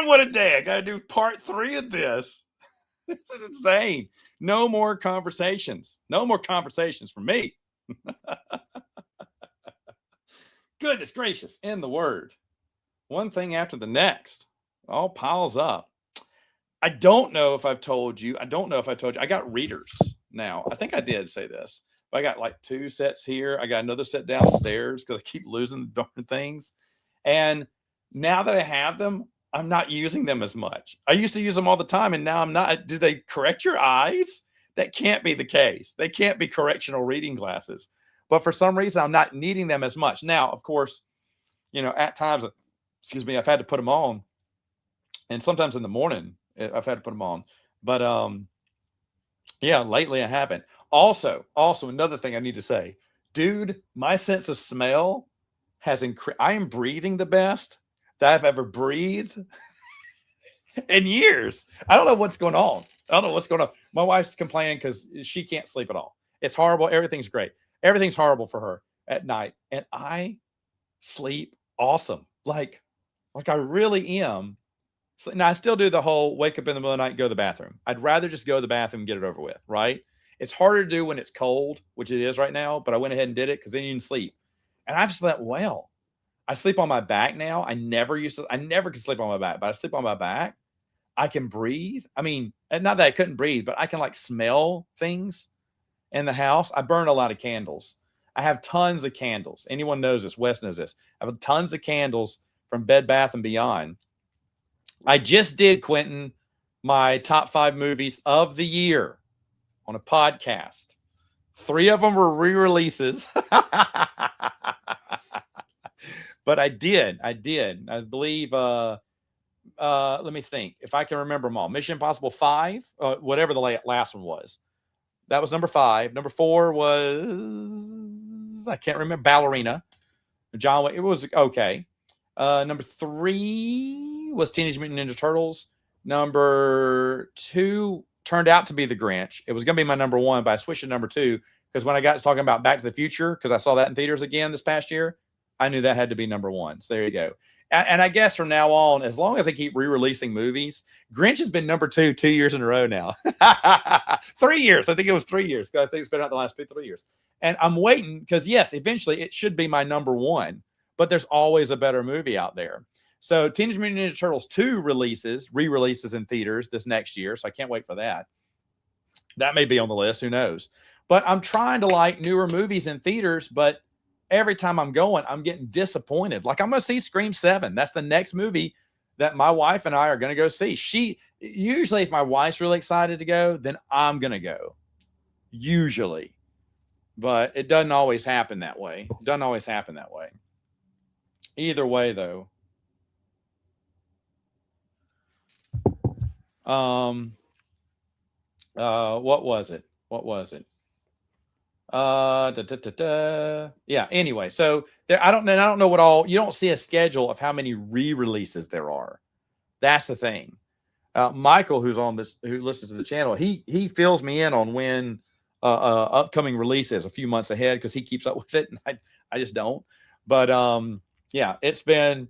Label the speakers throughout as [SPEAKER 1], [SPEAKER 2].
[SPEAKER 1] what a day. I got to do part 3 of this. This is insane. No more conversations. No more conversations for me. Goodness gracious, in the word. One thing after the next. All piles up. I don't know if I've told you. I got readers now. I think I did say this. But I got like 2 sets here. I got another set downstairs because I keep losing the darn things. And now that I have them, I'm not using them as much. I used to use them all the time, and now I'm not. Do they correct your eyes? That can't be the case. They can't be correctional reading glasses. But for some reason, I'm not needing them as much. Now, of course, at times, I've had to put them on. And sometimes in the morning, I've had to put them on. But yeah, lately I haven't. Also, another thing I need to say, dude, my sense of smell has increased. I am breathing the best that I've ever breathed in years. I don't know what's going on. My wife's complaining because she can't sleep at all. It's horrible. Everything's great. Everything's horrible for her at night. And I sleep awesome. Like I really am. So, now, I still do the whole wake up in the middle of the night and go to the bathroom. I'd rather just go to the bathroom and get it over with, right? It's harder to do when it's cold, which it is right now, but I went ahead and did it because then you can sleep. And I've slept well. I sleep on my back now. I never could sleep on my back, but I sleep on my back. I can breathe. I mean, not that I couldn't breathe, but I can like smell things in the house. I burn a lot of candles. I have tons of candles. Anyone knows this. Wes knows this. I have tons of candles from Bed Bath & Beyond. I just did, Quentin, my top 5 movies of the year on a podcast. 3 of them were re-releases. But I did. I believe, let me think. If I can remember them all. Mission Impossible 5, whatever the last one was. That was number 5. Number 4 was, I can't remember, Ballerina. John Wick, it was okay. Number 3 was Teenage Mutant Ninja Turtles. Number 2 turned out to be The Grinch. It was going to be my number 1, but I switched to number 2 because when I got to talking about Back to the Future, because I saw that in theaters again this past year, I knew that had to be number 1. So there you go. And I guess from now on, as long as they keep re-releasing movies, Grinch has been number 2 years in a row now. 3 years. I think it was 3 years. I think it's been out the last 3 years. And I'm waiting because, yes, eventually it should be my number 1. But there's always a better movie out there. So Teenage Mutant Ninja Turtles 2 re-releases in theaters this next year. So I can't wait for that. That may be on the list. Who knows? But I'm trying to like newer movies in theaters, but every time I'm going, I'm getting disappointed. Like I'm going to see Scream 7. That's the next movie that my wife and I are going to go see. Usually if my wife's really excited to go, then I'm going to go. Usually. But it doesn't always happen that way. Either way, though. What was it? Yeah. Anyway, so there, I don't know what all. You don't see a schedule of how many re-releases there are. That's the thing. Michael, who listens to the channel, he fills me in on when upcoming releases a few months ahead because he keeps up with it, and I just don't. But yeah, it's been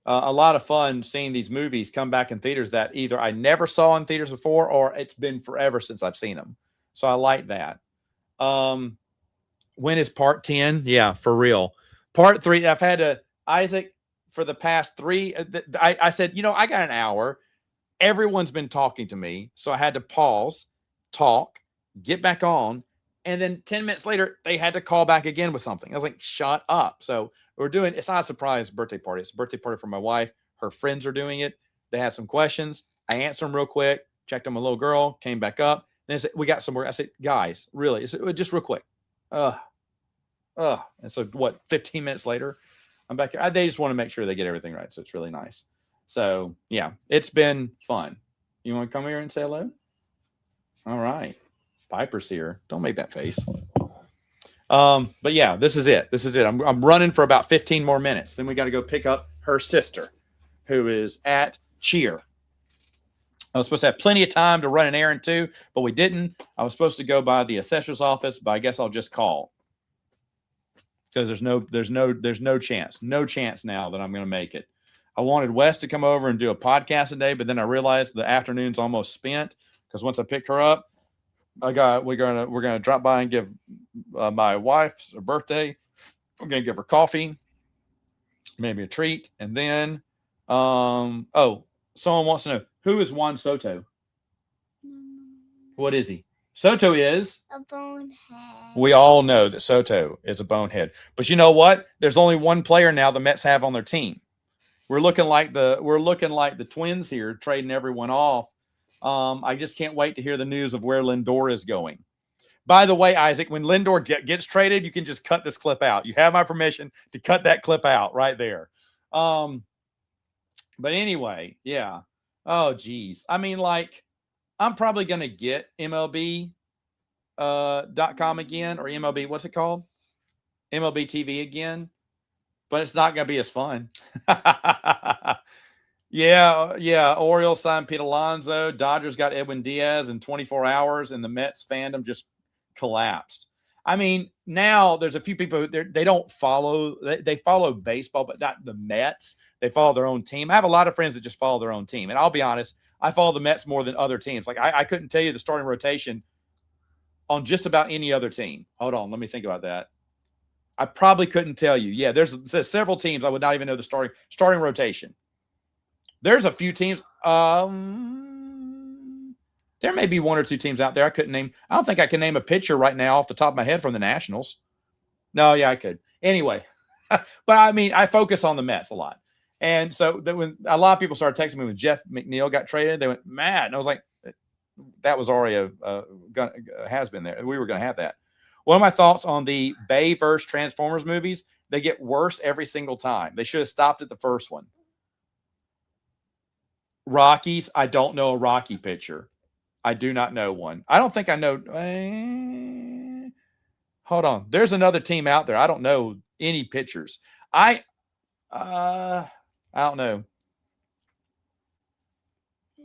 [SPEAKER 1] a lot of fun seeing these movies come back in theaters that either I never saw in theaters before or it's been forever since I've seen them. So I like that. When is part 10? Yeah, for real. Part 3, I've had to, Isaac, for the past 3, I said, I got an hour. Everyone's been talking to me. So I had to pause, talk, get back on. And then 10 minutes later, they had to call back again with something. I was like, shut up. So it's not a surprise birthday party. It's a birthday party for my wife. Her friends are doing it. They had some questions. I answered them real quick, checked on my little girl, came back up. Then I said, we got somewhere. I said, guys, really? It's just real quick. And so 15 minutes later, I'm back here. They just want to make sure they get everything right. So it's really nice. So yeah, it's been fun. You want to come here and say hello? All right. Piper's here. Don't make that face. But yeah, this is it. I'm running for about 15 more minutes. Then we got to go pick up her sister, who is at cheer. I was supposed to have plenty of time to run an errand too, but we didn't. I was supposed to go by the assessor's office, but I guess I'll just call because there's no chance now that I'm going to make it. I wanted Wes to come over and do a podcast today, but then I realized the afternoon's almost spent because once I pick her up, we're gonna drop by and give my wife's birthday. We're gonna give her coffee, maybe a treat, and then someone wants to know who is Juan Soto. What is he? Soto is
[SPEAKER 2] a bonehead.
[SPEAKER 1] We all know that Soto is a bonehead, but you know what? There's only one player now the Mets have on their team. We're looking like the Twins here, trading everyone off. I just can't wait to hear the news of where Lindor is going. By the way, Isaac, when Lindor gets traded, you can just cut this clip out. You have my permission to cut that clip out right there. But anyway, yeah. Oh, geez. I mean, like, I'm probably going to get MLB.com again, or MLB, what's it called? MLB TV again. But it's not going to be as fun. Yeah. Orioles signed Pete Alonso. Dodgers got Edwin Diaz in 24 hours, and the Mets fandom just collapsed. I mean, now there's a few people who they don't follow. They follow baseball, but not the Mets. They follow their own team. I have a lot of friends that just follow their own team. And I'll be honest, I follow the Mets more than other teams. Like, I couldn't tell you the starting rotation on just about any other team. Hold on. Let me think about that. I probably couldn't tell you. Yeah, there's several teams I would not even know the starting rotation. There's a few teams. There may be one or two teams out there I couldn't name. I don't think I can name a pitcher right now off the top of my head from the Nationals. No, yeah, I could. Anyway, but I mean, I focus on the Mets a lot. And so when a lot of people started texting me when Jeff McNeil got traded, they went mad. And I was like, that was already has been there. We were going to have that. One of my thoughts on the Bay versus Transformers movies, they get worse every single time. They should have stopped at the first one. Rockies, I don't know a Rocky pitcher. I do not know one. I don't think I know. Hold on. There's another team out there. I don't know any pitchers. I don't know.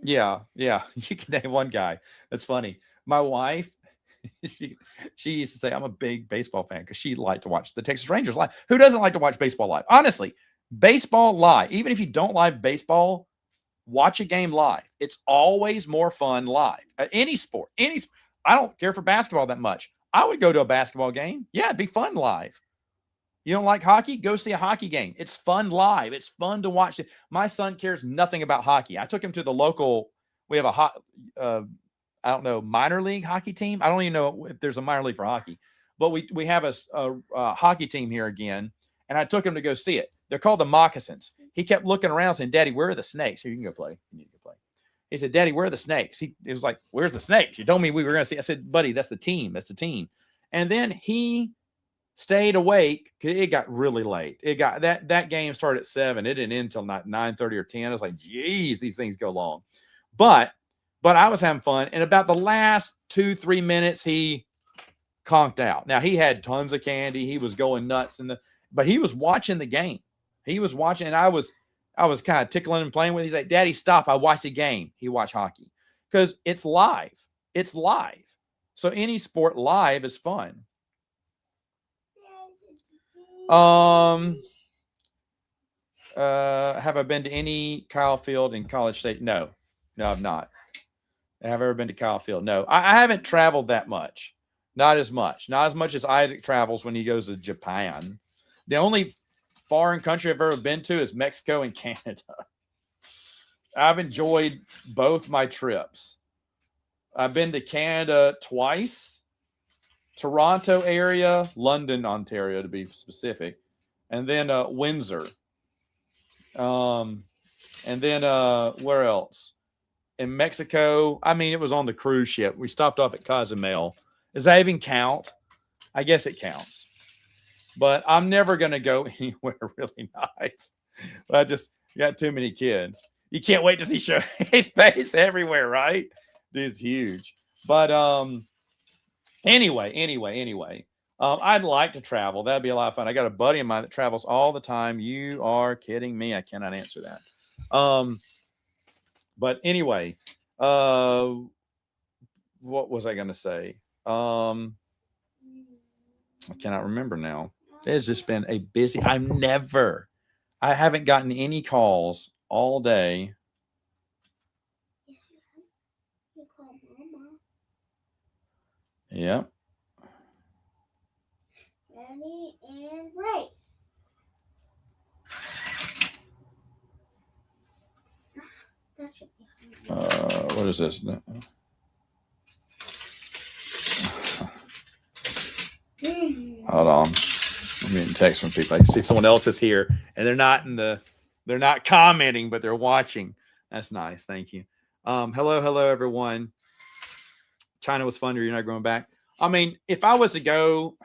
[SPEAKER 1] Yeah. You can name one guy. That's funny. My wife, she used to say I'm a big baseball fan because she liked to watch the Texas Rangers live. Who doesn't like to watch baseball live? Honestly, baseball live. Even if you don't like baseball, watch a game live. It's always more fun live. Any sport. I don't care for basketball that much. I would go to a basketball game. Yeah, it'd be fun live. You don't like hockey? Go see a hockey game. It's fun live. It's fun to watch it. My son cares nothing about hockey. I took him to the local. We have I don't know, minor league hockey team. I don't even know if there's a minor league for hockey, but we have a hockey team here again, and I took him to go see it. They're called the Moccasins. He kept looking around saying, "Daddy, where are the snakes?" Here, you can go play. You need to go play. He said, "Daddy, where are the snakes?" He was like, "Where's the snakes? You told me we were going to see." I said, "Buddy, that's the team. That's the team." And then he stayed awake. It got really late. It got that game started at 7. It didn't end until 9:30 or 10. I was like, geez, these things go long. But I was having fun. And about the last 2-3 minutes, he conked out. Now, he had tons of candy. He was going nuts. But he was watching the game. He was watching, and I was kind of tickling and playing with him. He's like, "Daddy, stop. I watched the game." He watched hockey because it's live. It's live. So any sport live is fun. Have I been to any Kyle Field in College Station? No, I've not. Have I ever been to Kyle Field? No, I haven't traveled that much. Not as much as Isaac travels when he goes to Japan. The only foreign country I've ever been to is Mexico and Canada. I've enjoyed both my trips. I've been to Canada twice, Toronto area, London, Ontario to be specific, and then Windsor. And then where else? In Mexico, I mean, it was on the cruise ship. We stopped off at Cozumel. Does that even count? I guess it counts. But I'm never going to go anywhere really nice. I just got too many kids. You can't wait to see Showcase Space everywhere, right? Dude's huge. But anyway. I'd like to travel. That'd be a lot of fun. I got a buddy of mine that travels all the time. You are kidding me. I cannot answer that. But anyway, what was I going to say? I cannot remember now. It's just been a busy. I've never I haven't gotten any calls all day.
[SPEAKER 2] Yes, you call Mama.
[SPEAKER 1] Yep.
[SPEAKER 2] Ready and race. That should be hard.
[SPEAKER 1] What is this? Hold on. I'm getting texts from people. I can see someone else is here, and they're not commenting, but they're watching. That's nice. Thank you. Hello, everyone. China was fun. You're not going back. I mean, if I was to go,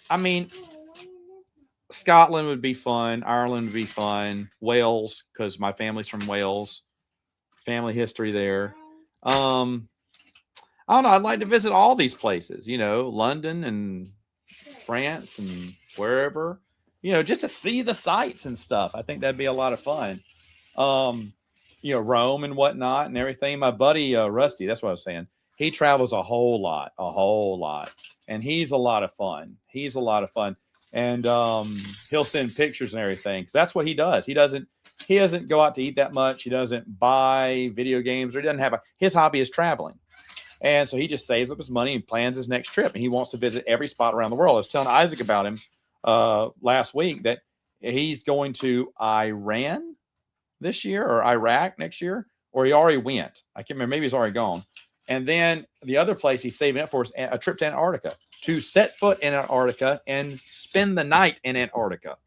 [SPEAKER 1] I mean, Scotland would be fun. Ireland would be fun. Wales, because my family's from Wales. Family history there. I don't know. I'd like to visit all these places, London and France and wherever, just to see the sights and stuff. I think that'd be a lot of fun. Rome and whatnot and everything. My buddy, Rusty, that's what I was saying. He travels a whole lot. And he's a lot of fun. And he'll send pictures and everything. 'Cause that's what he does. He doesn't go out to eat that much. He doesn't buy video games, or he doesn't have his hobby is traveling. And so he just saves up his money and plans his next trip. And he wants to visit every spot around the world. I was telling Isaac about him last week that he's going to Iran this year or Iraq next year, or he already went. I can't remember. Maybe he's already gone. And then the other place he's saving up for is a trip to Antarctica, to set foot in Antarctica and spend the night in Antarctica,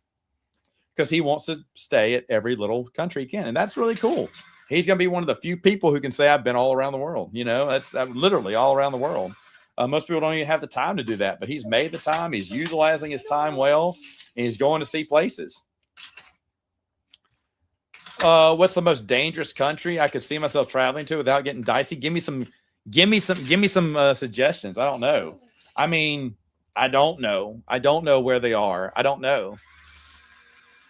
[SPEAKER 1] because he wants to stay at every little country he can. And that's really cool. He's going to be one of the few people who can say, I've been all around the world. That's literally all around the world. Most people don't even have the time to do that, but he's made the time. He's utilizing his time well, and he's going to see places. What's the most dangerous country I could see myself traveling to without getting dicey? Give me some suggestions. I don't know. I mean, I don't know. I don't know where they are. I don't know.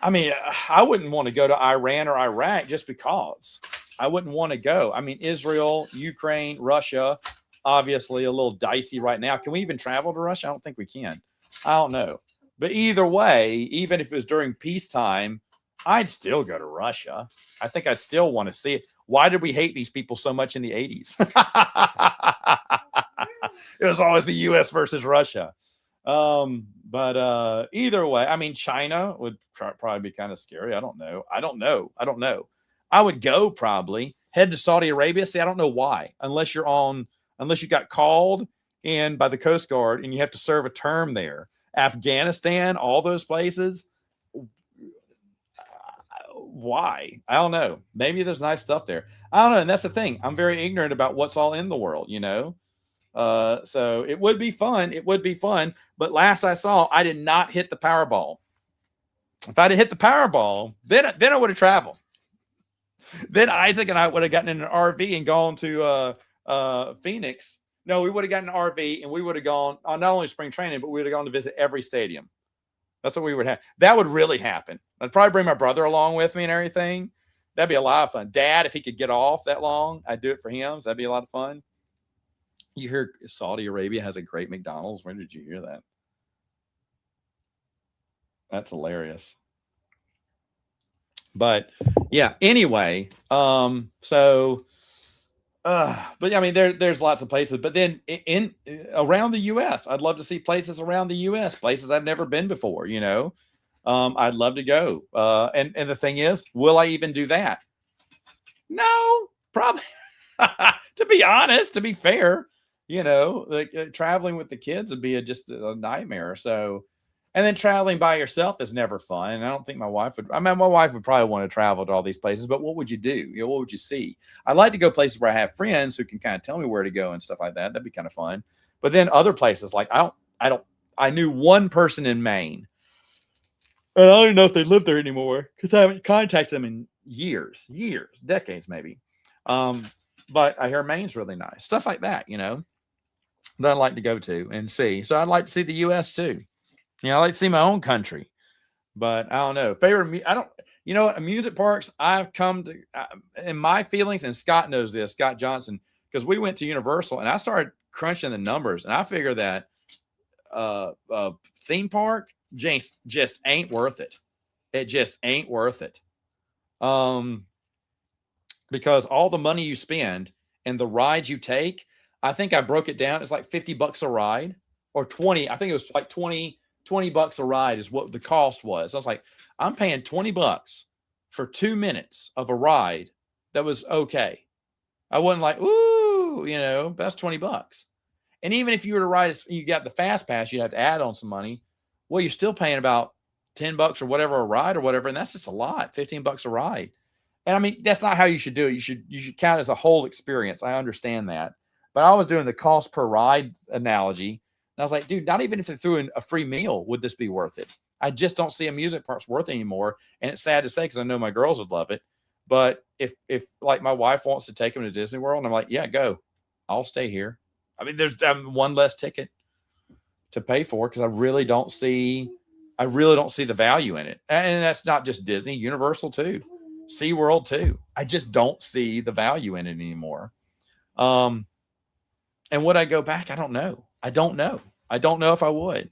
[SPEAKER 1] I mean, I wouldn't want to go to Iran or Iraq just because. I wouldn't want to go. I mean, Israel, Ukraine, Russia, obviously a little dicey right now. Can we even travel to Russia? I don't think we can. I don't know. But either way, even if it was during peacetime, I'd still go to Russia. I think I still want to see it. Why did we hate these people so much in the 80s? It was always the U.S. versus Russia. But either way, I mean, China would probably be kind of scary. I don't know. I would go probably head to Saudi Arabia. See, I don't know why, unless you got called in by the Coast Guard and you have to serve a term there. Afghanistan, all those places. Why? I don't know. Maybe there's nice stuff there. I don't know. And that's the thing. I'm very ignorant about what's all in the world, So it would be fun. But last I saw, I did not hit the Powerball. If I'd have hit the Powerball, then I would have traveled. Then Isaac and I would have gotten in an RV and gone to Phoenix. No, we would have gotten an RV and we would have gone on not only spring training, but we would have gone to visit every stadium. That's what we would have. That would really happen. I'd probably bring my brother along with me and everything. That'd be a lot of fun. Dad, if he could get off that long, I'd do it for him. So that'd be a lot of fun. You hear Saudi Arabia has a great McDonald's. Where did you hear that? That's hilarious. But yeah, anyway, but I mean, there's lots of places, but then in around the U.S., I'd love to see places around the U.S., places I've never been before, I'd love to go. And the thing is, will I even do that? No, probably. To be honest, to be fair, traveling with the kids would be just a nightmare. So, and then traveling by yourself is never fun. And I don't think my wife would. I mean, my wife would probably want to travel to all these places, but what would you do? What would you see? I'd like to go places where I have friends who can kind of tell me where to go and stuff like that. That'd be kind of fun. But then other places, like I knew one person in Maine. And I don't even know if they live there anymore because I haven't contacted them in years, decades maybe. But I hear Maine's really nice. Stuff like that, that I'd like to go to and see. So I'd like to see the U.S. too. I like to see my own country. But I don't know. Amusement parks, I've come to, in my feelings, and Scott knows this, Scott Johnson, because we went to Universal and I started crunching the numbers and I figure that theme park just ain't worth it. It just ain't worth it. Because all the money you spend and the rides you take, I think I broke it down. It's like $50 a ride or 20. I think it was like 20 bucks a ride is what the cost was. I was like, I'm paying $20 for 2 minutes of a ride that was okay. I wasn't like, ooh, that's $20. And even if you were to ride, you got the fast pass, you have to add on some money. Well, you're still paying about $10 or whatever a ride or whatever. And that's just a lot, $15 a ride. And I mean, that's not how you should do it. You should count as a whole experience. I understand that. But I was doing the cost per ride analogy. And I was like, dude, not even if they threw in a free meal, would this be worth it? I just don't see amusement parks worth it anymore. And it's sad to say, because I know my girls would love it. But if like my wife wants to take them to Disney World, and I'm like, yeah, go. I'll stay here. I mean, there's one less ticket to pay for because I really don't see the value in it. And that's not just Disney, Universal too. SeaWorld too. I just don't see the value in it anymore. And would I go back? I don't know. I don't know if I would.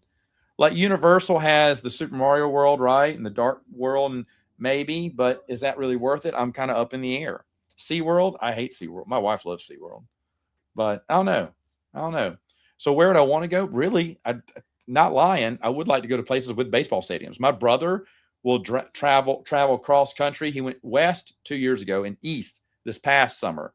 [SPEAKER 1] Like Universal has the Super Mario World, right? And the Dark World, and maybe, but is that really worth it? I'm kind of up in the air. SeaWorld, I hate SeaWorld. My wife loves SeaWorld. But I don't know. So where would I want to go? Really, not lying. I would like to go to places with baseball stadiums. My brother will travel cross country. He went west 2 years ago and east this past summer.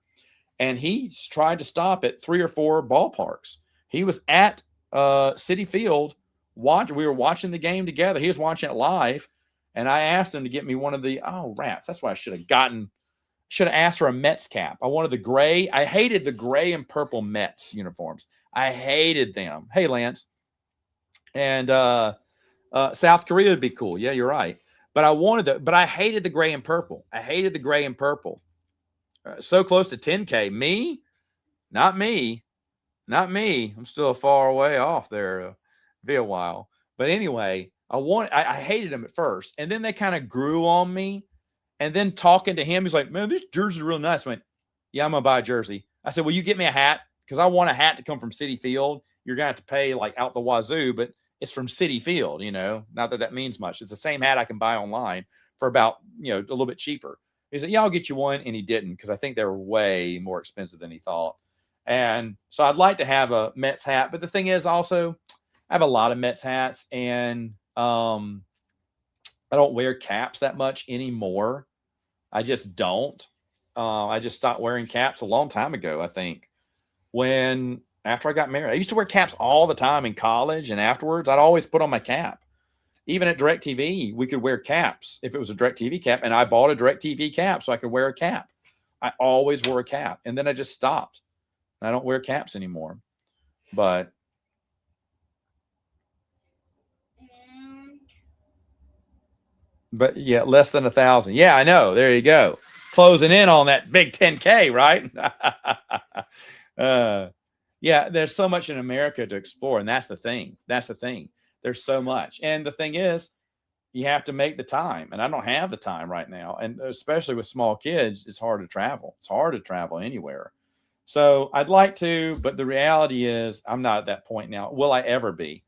[SPEAKER 1] And he tried to stop at 3 or 4 ballparks. He was at Citi Field. We were watching the game together. He was watching it live. And I asked him to get me one of the, rats. That's what I should have gotten. Should have asked for a Mets cap. I wanted the gray. I hated the gray and purple Mets uniforms. I hated them. Hey, Lance. And South Korea would be cool. Yeah, you're right. But I hated the gray and purple. So close to 10K. Me? Not me. I'm still far away off there. Be a while. But anyway, I hated them at first. And then they kind of grew on me. And then talking to him, he's like, man, this jersey's real nice. I went, yeah, I'm going to buy a jersey. I said, will you get me a hat? Because I want a hat to come from Citi Field. You're going to have to pay like out the wazoo, but it's from Citi Field, not that means much. It's the same hat I can buy online for about, a little bit cheaper. He said, yeah, I'll get you one. And he didn't, because I think they were way more expensive than he thought. And so I'd like to have a Mets hat. But the thing is also, I have a lot of Mets hats, and I don't wear caps that much anymore. I just don't. I just stopped wearing caps a long time ago, I think. After I got married, I used to wear caps all the time in college, and afterwards I'd always put on my cap. Even at DirecTV, we could wear caps if it was a DirecTV cap, and I bought a DirecTV cap so I could wear a cap. I always wore a cap, and then I just stopped. I don't wear caps anymore. But yeah, less than 1,000. Yeah, I know. There you go. Closing in on that big 10K, right? Yeah, there's so much in America to explore, and that's the thing. There's so much. And the thing is, you have to make the time, and I don't have the time right now. And especially with small kids, it's hard to travel. It's hard to travel anywhere. So I'd like to, but the reality is I'm not at that point now. Will I ever be?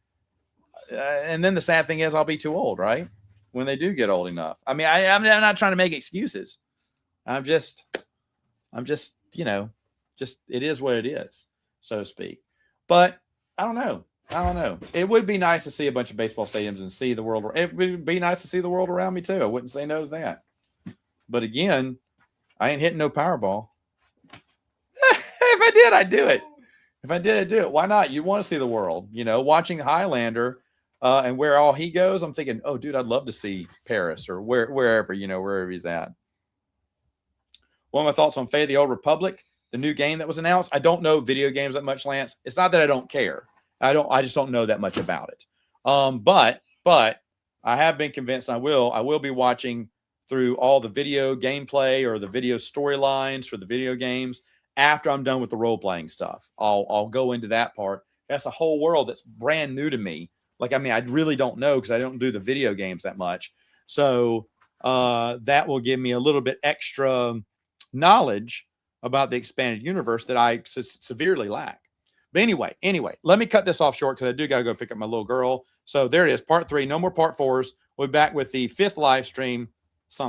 [SPEAKER 1] And then the sad thing is I'll be too old, right? When they do get old enough. I mean, I'm not trying to make excuses. I'm just, it is what it is, so to speak. But I don't know. It would be nice to see a bunch of baseball stadiums and see the world. It would be nice to see the world around me too. I wouldn't say no to that. But again, I ain't hitting no Powerball. If I did, I'd do it. Why not? You want to see the world, watching Highlander and where all he goes. I'm thinking, oh, dude, I'd love to see Paris or wherever he's at. One of my thoughts on Fate of the Old Republic, the new game that was announced. I don't know video games that much, Lance. It's not that I don't care. I just don't know that much about it. But I have been convinced I will be watching through all the video gameplay or the video storylines for the video games after I'm done with the role-playing stuff. I'll go into that part. That's a whole world that's brand new to me. Like, I mean, I really don't know because I don't do the video games that much. So that will give me a little bit extra knowledge about the expanded universe that I severely lack. But anyway, let me cut this off short because I do got to go pick up my little girl. So there it is, part 3. No more part 4s. We'll be back with the 5th live stream sometime.